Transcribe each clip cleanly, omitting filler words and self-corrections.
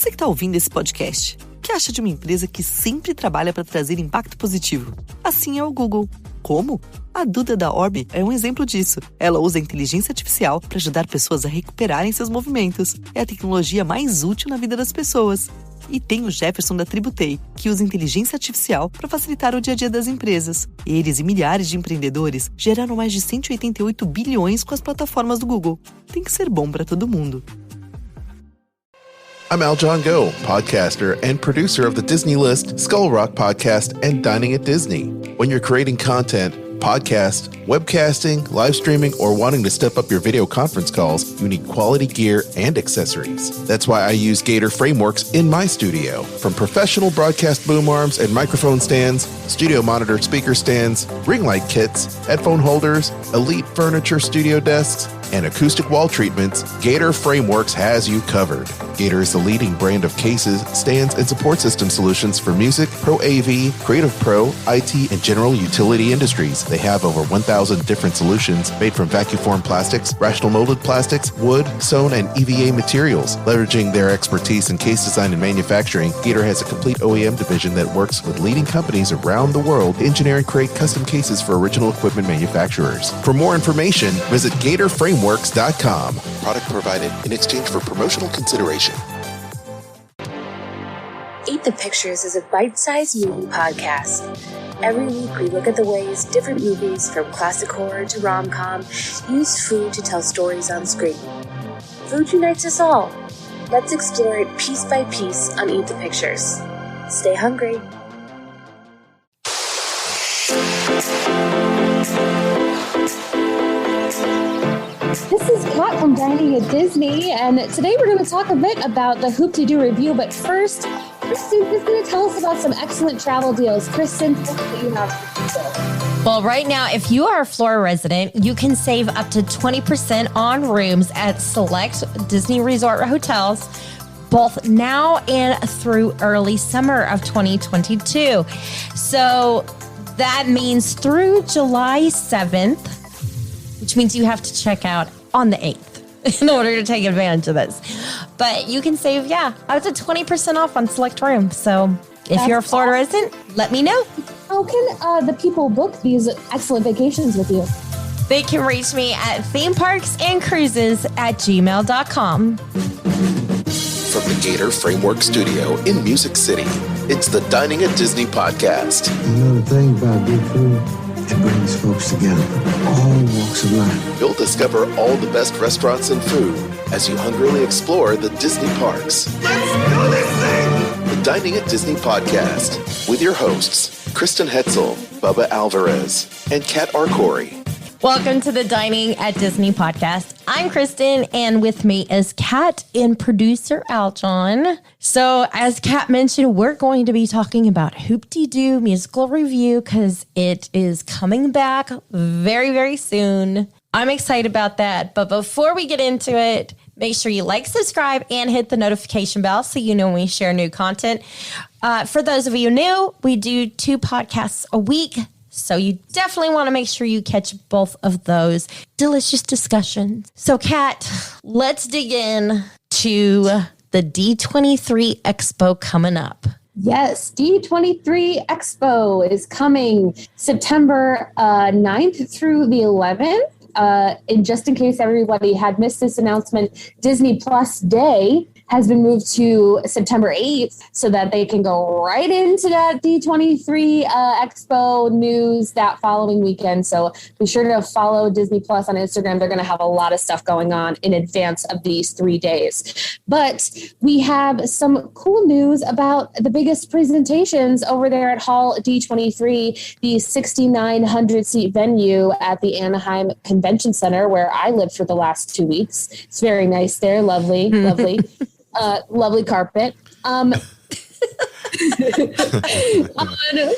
Você que está ouvindo esse podcast, o que acha de uma empresa que sempre trabalha para trazer impacto positivo? Assim é o Google. Como? A Duda da Orbi é um exemplo disso. Ela usa a inteligência artificial para ajudar pessoas a recuperarem seus movimentos. É a tecnologia mais útil na vida das pessoas. E tem o Jefferson da Tributei, que usa inteligência artificial para facilitar o dia a dia das empresas. Eles e milhares de empreendedores geraram mais de 188 bilhões com as plataformas do Google. Tem que ser bom para todo mundo. I'm Aljon Go, podcaster and producer of the Disney List, Skull Rock Podcast, and Dining at Disney. When you're creating content, podcast, webcasting, live streaming, or wanting to step up your video conference calls, you need quality gear and accessories. That's why I use Gator Frameworks in my studio. From professional broadcast boom arms and microphone stands, studio monitor speaker stands, ring light kits, headphone holders, elite furniture studio desks, and acoustic wall treatments, Gator Frameworks has you covered. Gator is the leading brand of cases, stands, and support system solutions for music, Pro AV, Creative Pro, IT, and general utility industries. They have over 1,000 different solutions made from vacuum formed plastics, rational molded plastics, wood, sewn, and EVA materials. Leveraging their expertise in case design and manufacturing, Gator has a complete OEM division that works with leading companies around the world to engineer and create custom cases for original equipment manufacturers. For more information, visit GatorFrameworks.com. Product provided in exchange for promotional consideration. Eat the Pictures is a bite-sized movie podcast. Every week we look at the ways different movies, from classic horror to rom-com, use food to tell stories on screen. Food unites us all. Let's explore it piece by piece on Eat the Pictures. Stay hungry. This is Kat from Dining at Disney, and today we're going to talk a bit about the Hoop-Dee-Doo Revue, but first, Kristen is going to tell us about some excellent travel deals. Kristen, what do you have? Well, right now, if you are a Florida resident, you can save up to 20% on rooms at select Disney Resort hotels, both now and through early summer of 2022. So that means through July 7th, which means you have to check out on the 8th in order to take advantage of this. But you can save, up to 20% off on select rooms. So if you're a Florida resident, let me know. How can the people book these excellent vacations with you? They can reach me at themeparksandcruises@gmail.com. From the Gator Framework Studio in Music City, it's the Dining at Disney podcast. You know the thing about good food? It brings folks together, all walks of life. You'll discover all the best restaurants and food as you hungrily explore the Disney parks. Let's do this thing! The Dining at Disney podcast with your hosts, Kristen Hoetzel, Bubba Alvarez, and Kat Arcori. Welcome to the Dining at Disney podcast. I'm Kristen, and with me is Kat and producer Aljon. So as Kat mentioned, we're going to be talking about Hoop-Dee-Doo Musical Revue because it is coming back very, very soon. I'm excited about that. But before we get into it, make sure you like, subscribe, and hit the notification bell so you know when we share new content. For those of you new, we do 2 podcasts a week. So you definitely want to make sure you catch both of those delicious discussions. So Kat, let's dig in to the D23 Expo coming up. Yes, D23 Expo is coming September 9th through the 11th. And just in case everybody had missed this announcement, Disney Plus Day has been moved to September 8th so that they can go right into that D23 Expo news that following weekend. So be sure to follow Disney Plus on Instagram. They're going to have a lot of stuff going on in advance of these 3 days. But we have some cool news about the biggest presentations over there at Hall D23, the 6,900 seat venue at the Anaheim Convention Center, where I lived for the last 2 weeks. It's very nice there. Lovely, lovely. Lovely carpet. On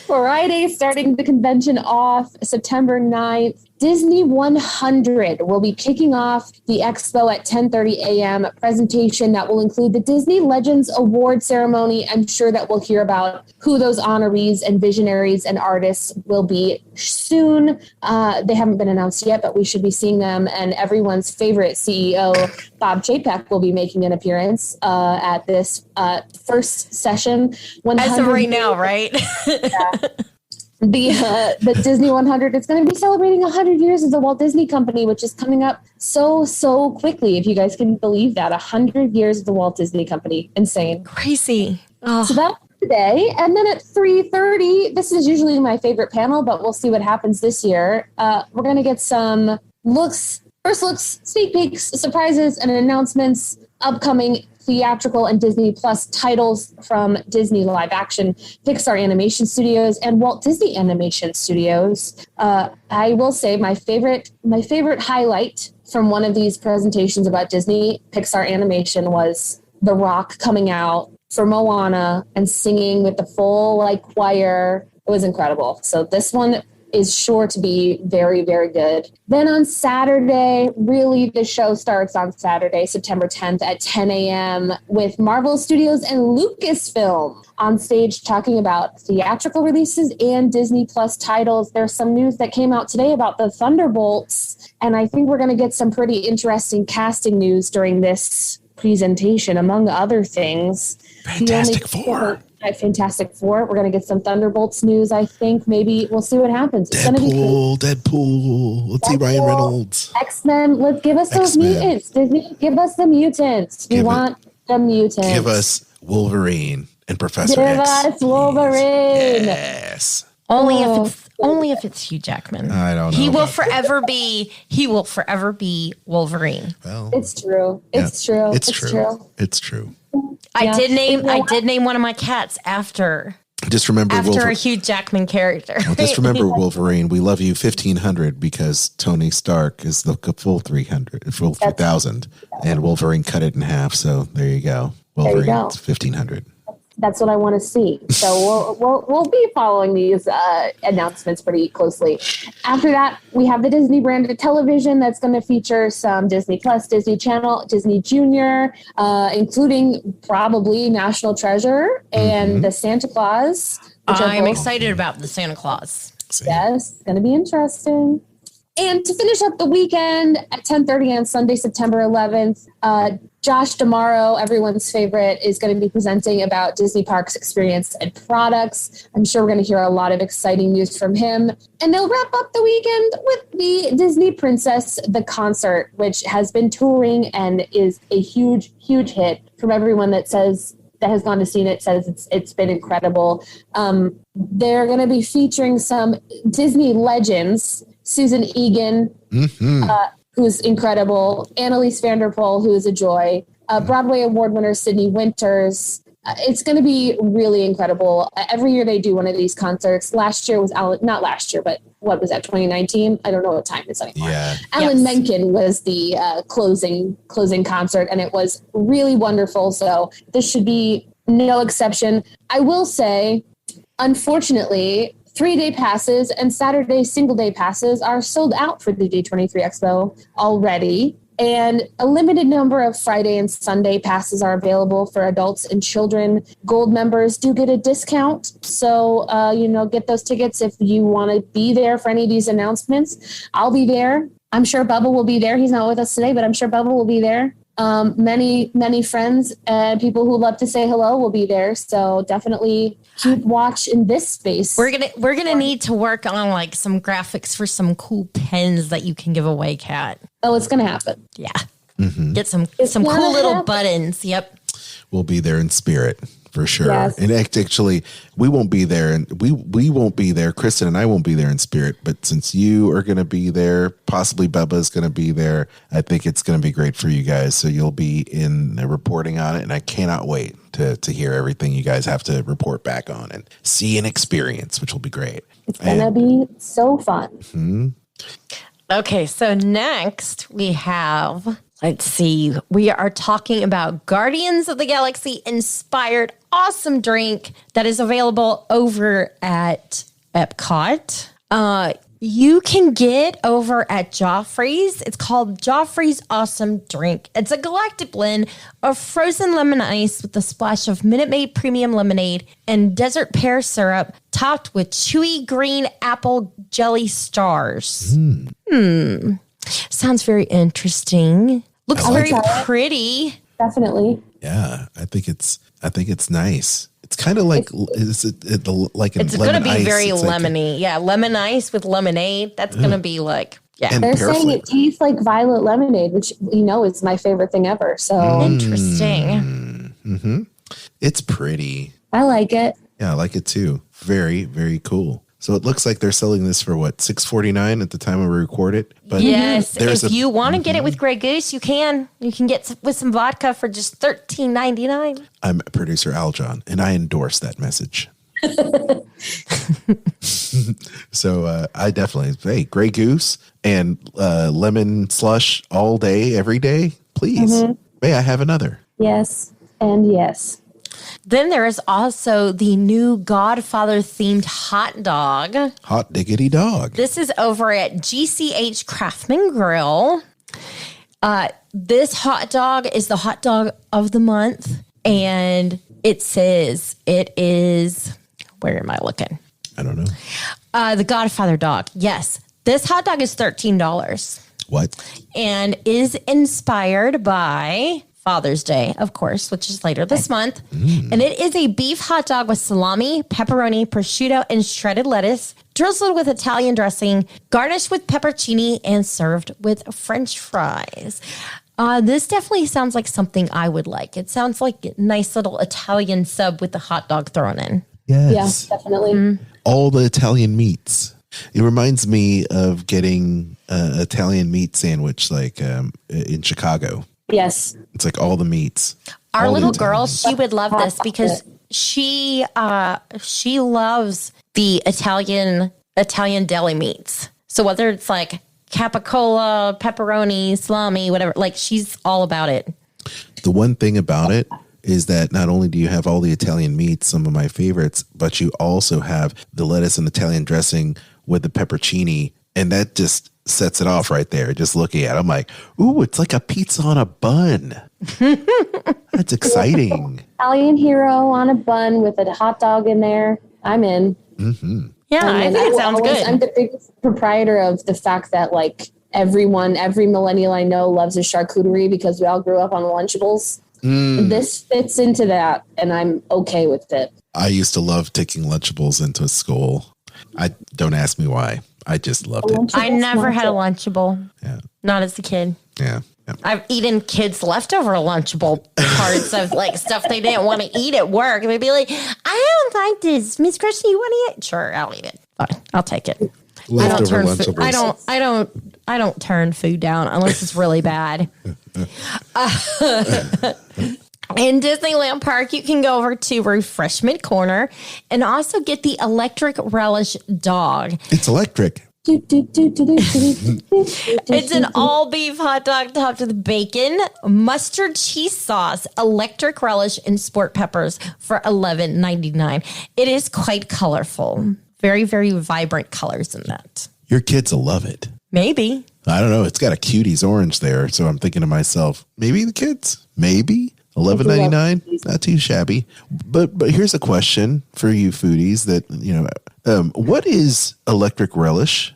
Friday, starting the convention off September 9th, Disney 100 will be kicking off the expo at 10:30 a.m. presentation that will include the Disney Legends Award ceremony. I'm sure that we'll hear about who those honorees and visionaries and artists will be soon. They haven't been announced yet, but we should be seeing them. And everyone's favorite CEO, Bob Chapek, will be making an appearance at this first session. As of right now, right? Yeah. The Disney 100, it's going to be celebrating 100 years of the Walt Disney Company, which is coming up so quickly. If you guys can believe that, 100 years of the Walt Disney Company. Insane. Crazy. Oh. So that's today. And then at 3:30, this is usually my favorite panel, but we'll see what happens this year. We're going to get some first looks, sneak peeks, surprises, and announcements, upcoming theatrical and Disney Plus titles from Disney Live Action, Pixar Animation Studios, and Walt Disney Animation Studios. I will say my favorite highlight from one of these presentations about Disney Pixar Animation was The Rock coming out for Moana and singing with the full choir. It was incredible. So this one is sure to be very, very good. Then on Saturday, really the show starts on Saturday, September 10th at 10 a.m. with Marvel Studios and Lucasfilm on stage talking about theatrical releases and Disney Plus titles. There's some news that came out today about the Thunderbolts, and I think we're going to get some pretty interesting casting news during this presentation, among other things. Fantastic Four. Fantastic Four. We're going to get some Thunderbolts news, I think. Maybe we'll see what happens. It's going to be cool. Deadpool. Let's see Ryan Reynolds. X-Men. Let's give us those mutants. Disney, give us the mutants. We want the mutants. Give us Wolverine and Professor X. Give us Wolverine. Yes. Only if it's Hugh Jackman. I don't know. He will forever be Wolverine. Well, it's true. It's true. It's true. I did name one of my cats after a Hugh Jackman character. Well, just remember, Wolverine, we love you 1,500 because Tony Stark is the full 3,000, and Wolverine cut it in half. So there you go. Wolverine's 1,500. That's what I want to see. So we'll be following these announcements pretty closely. After that, we have the Disney branded television that's going to feature some Disney Plus, Disney Channel, Disney Junior, including probably National Treasure and the Santa Claus. I'm excited about the Santa Claus. Yes, it's going to be interesting. And to finish up the weekend at 10:30 on Sunday, September 11th, Josh D'Amaro, everyone's favorite, is going to be presenting about Disney Parks experience and products. I'm sure we're going to hear a lot of exciting news from him. And they'll wrap up the weekend with the Disney Princess, the concert, which has been touring and is a huge, huge hit from everyone that has gone to see it, says it's been incredible. They're going to be featuring some Disney legends, Susan Egan, who's incredible, Annalise Vanderpool, who is a joy, Broadway Award winner Sydney Winters. It's going to be really incredible. Every year they do one of these concerts. Last year was not last year, but what was that, 2019? I don't know what time it's anymore. Yeah. Alan Menken was the closing concert, and it was really wonderful. So this should be no exception. I will say, unfortunately, 3-day passes and Saturday single-day passes are sold out for the D23 Expo already. And a limited number of Friday and Sunday passes are available for adults and children. Gold members do get a discount. So, get those tickets if you want to be there for any of these announcements. I'll be there. I'm sure Bubba will be there. He's not with us today, but I'm sure Bubba will be there. Many friends and people who love to say hello will be there. So definitely keep watch in this space. We're gonna need to work on some graphics for some cool pens that you can give away, Kat. Oh, it's gonna happen. Yeah. Get some cool little buttons. Yep. We'll be there in spirit. For sure. Yes. And actually, we won't be there, and we won't be there. Kristen and I won't be there in spirit, but since you are going to be there, possibly Bubba's going to be there, I think it's going to be great for you guys. So you'll be in reporting on it, and I cannot wait to hear everything you guys have to report back on and see and experience, which will be great. It's going to be so fun. Mm-hmm. Okay, so next we have... Let's see. We are talking about Guardians of the Galaxy inspired awesome drink that is available over at Epcot. you can get over at Joffrey's. It's called Joffrey's Awesome Drink. It's a galactic blend of frozen lemon ice with a splash of Minute Maid premium lemonade and desert pear syrup topped with chewy green apple jelly stars. Sounds very interesting. Looks very pretty. Definitely. Yeah, I think it's nice. It's kind of like it's going to be very it's lemony. Lemon ice with lemonade. That's going to be like And they're saying it tastes like violet lemonade, which is my favorite thing ever. So interesting. Mm-hmm. It's pretty. I like it. Yeah, I like it too. Very, very cool. So it looks like they're selling this for what, $6.49 at the time we record it. But yes, if you want to get it with Grey Goose, you can. You can get with some vodka for just $13.99. I'm producer Aljon, and I endorse that message. So I definitely Grey Goose and lemon slush all day, every day. Please, may I have another? Yes, and yes. Then there is also the new Godfather themed hot dog. Hot diggity dog. This is over at GCH Craftsman Grill. This hot dog is the hot dog of the month. And it says it is, where am I looking? I don't know. The Godfather dog. Yes. This hot dog is $13. What? And is inspired by Father's Day, of course, which is later this month. And it is a beef hot dog with salami, pepperoni, prosciutto, and shredded lettuce, drizzled with Italian dressing, garnished with peppercini, and served with French fries. This definitely sounds like something I would like. It sounds like a nice little Italian sub with the hot dog thrown in. Yes. Yeah, definitely. All the Italian meats. It reminds me of getting an Italian meat sandwich like in Chicago. Yes. It's like all the meats. Our little girl, she would love this because she loves the Italian deli meats. So whether it's like capicola, pepperoni, salami, whatever, like she's all about it. The one thing about it is that not only do you have all the Italian meats, some of my favorites, but you also have the lettuce and Italian dressing with the peppercini, and that just sets it off right there. Just looking at it, I'm like, ooh, it's like a pizza on a bun. That's exciting. Italian hero on a bun with a hot dog in there. I'm in. Mm-hmm. Yeah, I think it sounds good. I'm the biggest proprietor of the fact that like every millennial I know loves a charcuterie because we all grew up on Lunchables. This fits into that, and I'm okay with it. I used to love taking Lunchables into school. Don't ask me why. I just loved it. I never had a Lunchable. Yeah. Not as a kid. Yeah. I've eaten kids' leftover Lunchable parts of like stuff they didn't want to eat at work. And they'd be like, I don't like this. Miss Kristen, you want to eat? Sure, I'll eat it. Fine, I'll take it. Leftover Lunchables. I don't turn food down unless it's really bad. In Disneyland Park, you can go over to Refreshment Corner and also get the electric relish dog. It's electric. It's an all beef hot dog topped with bacon, mustard cheese sauce, electric relish, and sport peppers for $11.99. It is quite colorful. Very, very vibrant colors in that. Your kids will love it. Maybe. I don't know. It's got a cuties orange there. So I'm thinking to myself, maybe the kids, maybe $11.99. Not too shabby. But here's a question for you foodies that, what is electric relish?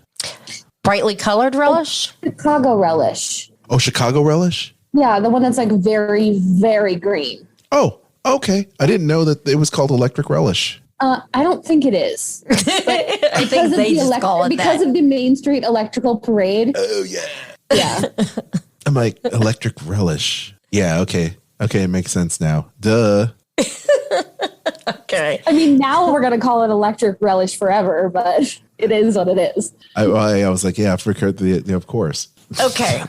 Brightly colored relish? Chicago relish. Oh, Chicago relish? Yeah, the one that's like very, very green. Oh, okay. I didn't know that it was called electric relish. I don't think it is. I think they just call it because of the Main Street Electrical Parade. Oh, yeah. Yeah. I'm like, electric relish. Yeah, okay. Okay, it makes sense now. Duh. Okay. I mean, now we're going to call it electric relish forever, but it is what it is. I was like, yeah, I forgot of course. Okay.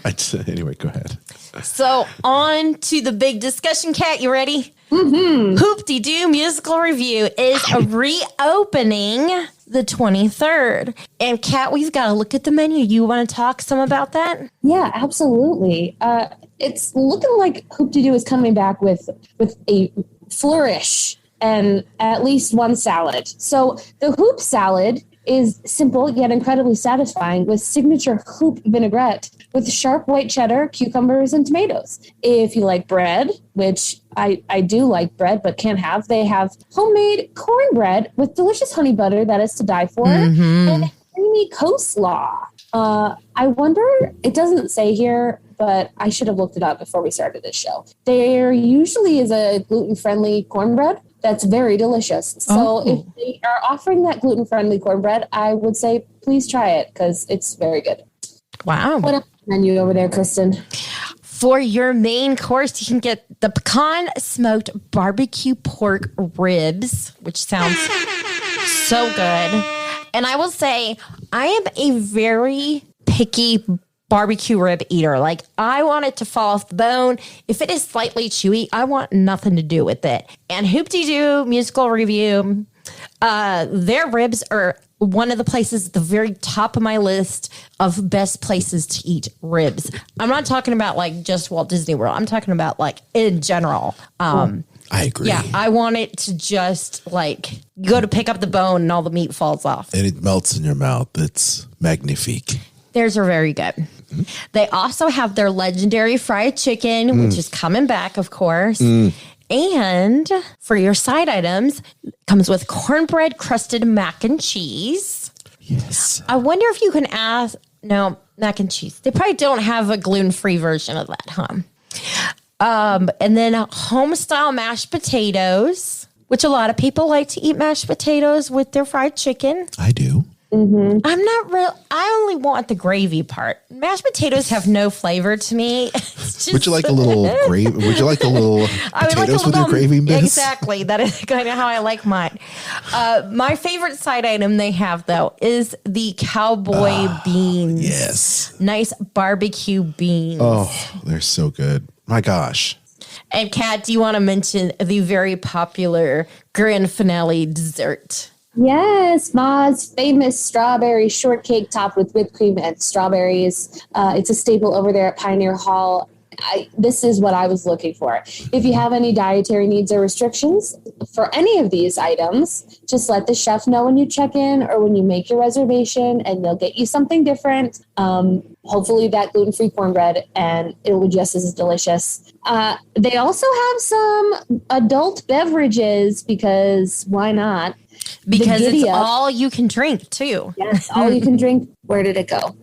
Anyway, go ahead. So on to the big discussion, Kat. You ready? Mm-hmm. Hoop-Dee-Doo Musical Revue is reopening the 23rd. And Kat, we've got to look at the menu. You want to talk some about that? Yeah, absolutely. It's looking like Hoop-Dee-Doo is coming back with a flourish and at least one salad. So the hoop salad is simple yet incredibly satisfying with signature hoop vinaigrette with sharp white cheddar, cucumbers, and tomatoes. If you like bread, which I do like bread but can't have, they have homemade cornbread with delicious honey butter that is to die for, and a creamy coleslaw. I wonder, it doesn't say here, but I should have looked it up before we started this show. There usually is a gluten-friendly cornbread that's very delicious. So if they are offering that gluten-friendly cornbread, I would say please try it because it's very good. Wow. What else menu over there, Kristen? For your main course, you can get the pecan smoked barbecue pork ribs, which sounds so good. And I will say, I am a very picky barbecue rib eater. Like, I want it to fall off the bone. If it is slightly chewy, I want nothing to do with it. And Hoop-Dee-Doo Musical Revue, their ribs are one of the places at the very top of my list of best places to eat ribs. I'm not talking about like just Walt Disney World. I'm talking about like in general. I agree. Yeah, I want it to just like go to pick up the bone and all the meat falls off. And it melts in your mouth. It's magnifique. Theirs are very good. Mm-hmm. They also have their legendary fried chicken, which is coming back, of course. And for your side items, it comes with cornbread crusted mac and cheese. Yes. I wonder if you can ask, no, mac and cheese. They probably don't have a gluten-free version of that, huh? And then home-style mashed potatoes, which a lot of people like to eat mashed potatoes with their fried chicken. I do. Mm-hmm. I'm not real. I only want the gravy part. Mashed potatoes have no flavor to me. Just, would you like a little gravy? Would you like a little potatoes with your gravy mix? Exactly. That is kind of how I like mine. My favorite side item they have, though, is the cowboy beans. Yes. Nice barbecue beans. Oh, they're so good. My gosh. And Kat, do you want to mention the very popular grand finale dessert? Yes, Ma's famous strawberry shortcake topped with whipped cream and strawberries. It's a staple over there at Pioneer Hall. This is what I was looking for. If you have any dietary needs or restrictions for any of these items, just let the chef know when you check in or when you make your reservation, and they'll get you something different. Hopefully that gluten-free cornbread, and it will be just as delicious. They also have some adult beverages because why not? Because it's all you can drink, too. Yes, all you can drink. Where did it go?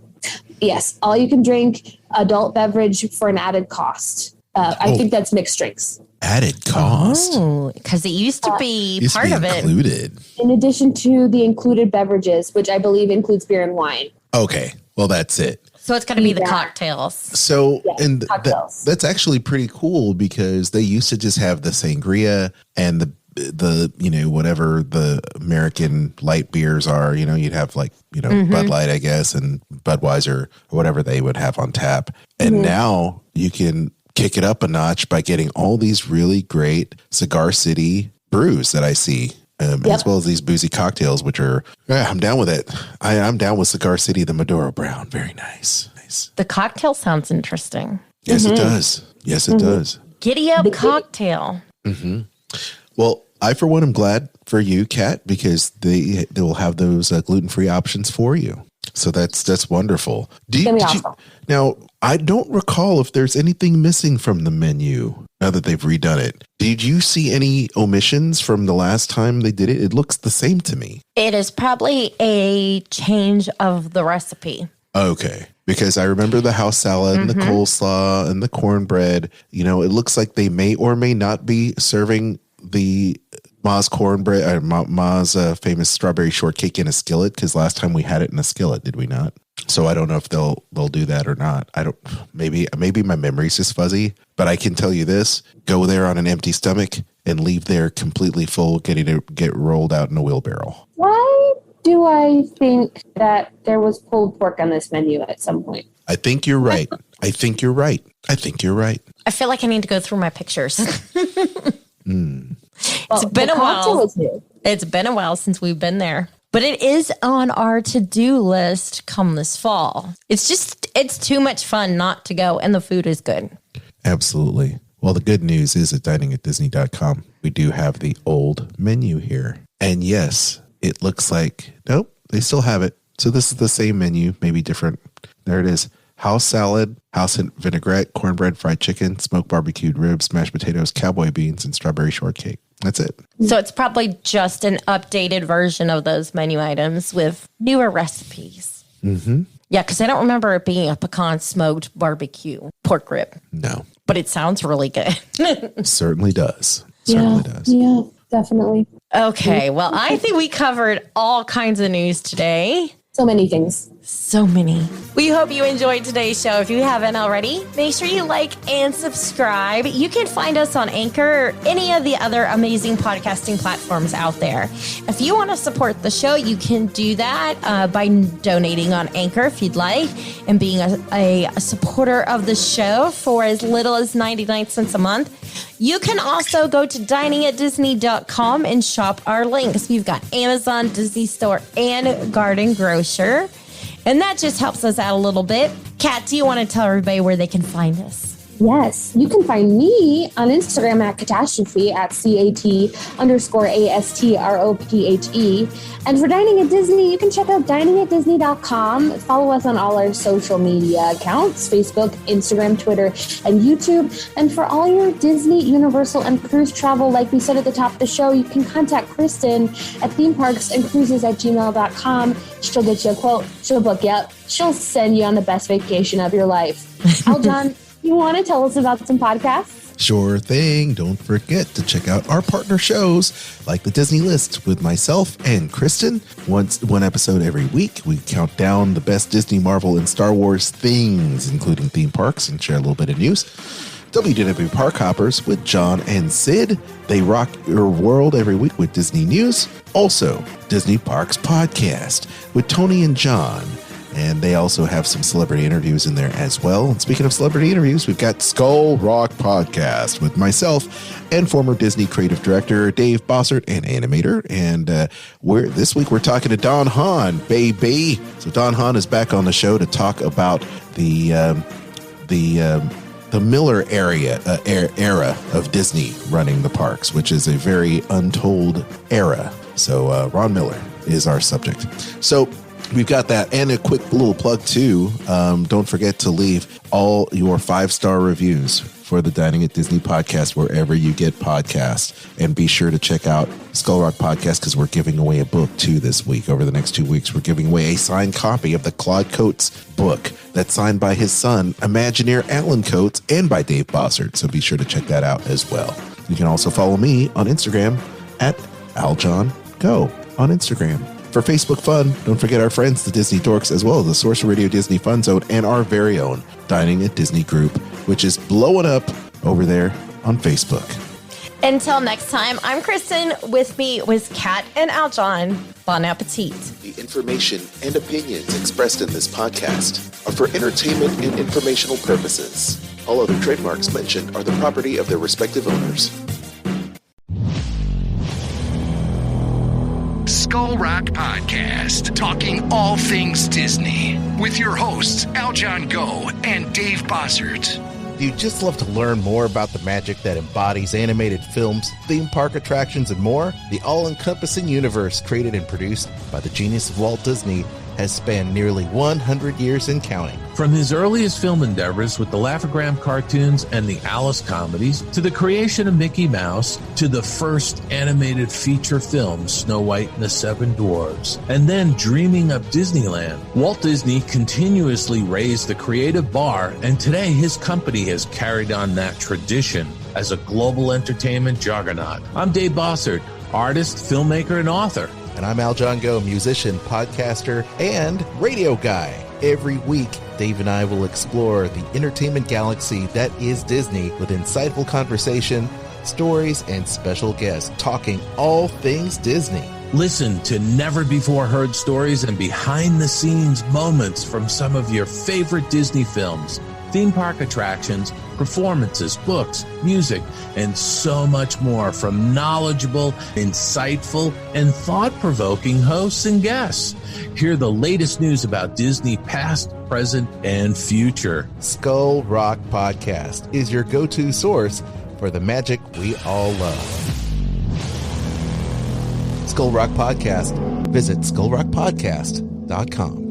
Yes, all you can drink adult beverage for an added cost. I think that's mixed drinks. Added cost? Oh, because it used to be part of it. Included. In addition to the included beverages, which I believe includes beer and wine. Okay, well, that's it. So it's going to be the cocktails. So, yes, and cocktails. That's actually pretty cool because they used to just have the sangria and the whatever the American light beers are, you'd have like, Bud Light, I guess, and Budweiser or whatever they would have on tap. And now you can kick it up a notch by getting all these really great Cigar City brews that I see. As well as these boozy cocktails, which are, I'm down with it. I'm down with Cigar City, the Maduro Brown. Very nice. The cocktail sounds interesting. Yes, it does. Yes, it does. Giddy up cocktail. Well, I, for one, am glad for you, Kat, because they will have those gluten-free options for you. So that's wonderful. Now, I don't recall if there's anything missing from the menu now that they've redone it. Did you see any omissions from the last time they did it? It looks the same to me. It is probably a change of the recipe. Okay. Because I remember the house salad and the coleslaw and the cornbread. It looks like they may or may not be serving the Ma's cornbread, Ma's famous strawberry shortcake in a skillet, because last time we had it in a skillet, did we not? So I don't know if they'll do that or not. Maybe my memory's just fuzzy, but I can tell you this: go there on an empty stomach and leave there completely full, get rolled out in a wheelbarrow. Why do I think that there was pulled pork on this menu at some point? I think you're right. I feel like I need to go through my pictures. It's been a while. It's been a while since we've been there, but it is on our to-do list come this fall. It's too much fun not to go, and the food is good. Absolutely. Well, the good news is at diningatdisney.com, we do have the old menu here. And yes, it looks like, nope, they still have it. So this is the same menu, maybe different. There it is. House salad, house vinaigrette, cornbread, fried chicken, smoked barbecued ribs, mashed potatoes, cowboy beans, and strawberry shortcake. That's it. So it's probably just an updated version of those menu items with newer recipes. Mm-hmm. Yeah, because I don't remember it being a pecan smoked barbecue pork rib. No. But it sounds really good. Certainly does. Yeah, definitely. Okay, well, I think we covered all kinds of news today. So many things. So many. We hope you enjoyed today's show. If you haven't already, make sure you like and subscribe. You can find us on Anchor or any of the other amazing podcasting platforms out there. If you want to support the show, you can do that by donating on Anchor if you'd like, and being a supporter of the show for as little as 99 cents a month. You can also go to diningatdisney.com and shop our links. We've got Amazon, Disney Store, and Garden Grocer. And that just helps us out a little bit. Kat, do you want to tell everybody where they can find us? Yes, you can find me on Instagram at Catastrophe at CAT_ASTROPHE. And for Dining at Disney, you can check out diningatdisney.com. Follow us on all our social media accounts, Facebook, Instagram, Twitter, and YouTube. And for all your Disney, Universal, and cruise travel, like we said at the top of the show, you can contact Kristen at themeparksandcruises@gmail.com. She'll get you a quote. She'll book you up. She'll send you on the best vacation of your life. Aljon, you want to tell us about some podcasts? Sure thing. Don't forget to check out our partner shows like the Disney List with myself and Kristen. One episode every week. We count down the best Disney, Marvel, and Star Wars things, including theme parks, and share a little bit of news. WDW Park Hoppers with John and Sid. They rock your world every week with Disney news. Also, Disney Parks Podcast with Tony and John. And they also have some celebrity interviews in there as well. And speaking of celebrity interviews, we've got Skull Rock Podcast with myself and former Disney creative director Dave Bossert and animator. And this week we're talking to Don Hahn, baby. So Don Hahn is back on the show to talk about the Miller era of Disney running the parks, which is a very untold era. So Ron Miller is our subject. So we've got that, and a quick little plug too. Don't forget to leave all your 5-star reviews for the Dining at Disney podcast wherever you get podcasts, and be sure to check out Skull Rock Podcast because we're giving away a book too this week. Over the next 2 weeks, we're giving away a signed copy of the Claude Coates book that's signed by his son, Imagineer Alan Coates, and by Dave Bossert. So be sure to check that out as well. You can also follow me on Instagram at Aljon Go on Instagram. For Facebook fun, don't forget our friends, the Disney Dorks, as well as the Source Radio Disney Fun Zone, and our very own Dining at Disney group, which is blowing up over there on Facebook. Until next time, I'm Kristen. With me was Kat and Aljon. Bon appetit. The information and opinions expressed in this podcast are for entertainment and informational purposes. All other trademarks mentioned are the property of their respective owners. Skull Rock Podcast, talking all things Disney, with your hosts Aljon Go and Dave Bossert. Do you just love to learn more about the magic that embodies animated films, theme park attractions, and more? The all-encompassing universe created and produced by the genius of Walt Disney has spanned nearly 100 years and counting. From his earliest film endeavors with the Laugh-O-Gram cartoons and the Alice comedies, to the creation of Mickey Mouse, to the first animated feature film, Snow White and the Seven Dwarfs, and then dreaming up Disneyland, Walt Disney continuously raised the creative bar, and today his company has carried on that tradition as a global entertainment juggernaut. I'm Dave Bossert, artist, filmmaker, and author. And I'm Aljon Go, musician, podcaster, and radio guy. Every week, Dave and I will explore the entertainment galaxy that is Disney with insightful conversation, stories, and special guests talking all things Disney. Listen to never-before-heard stories and behind-the-scenes moments from some of your favorite Disney films, theme park attractions, performances, books, music, and so much more from knowledgeable, insightful, and thought-provoking hosts and guests. Hear the latest news about Disney past, present, and future. Skull Rock Podcast is your go-to source for the magic we all love. Skull Rock Podcast. Visit skullrockpodcast.com.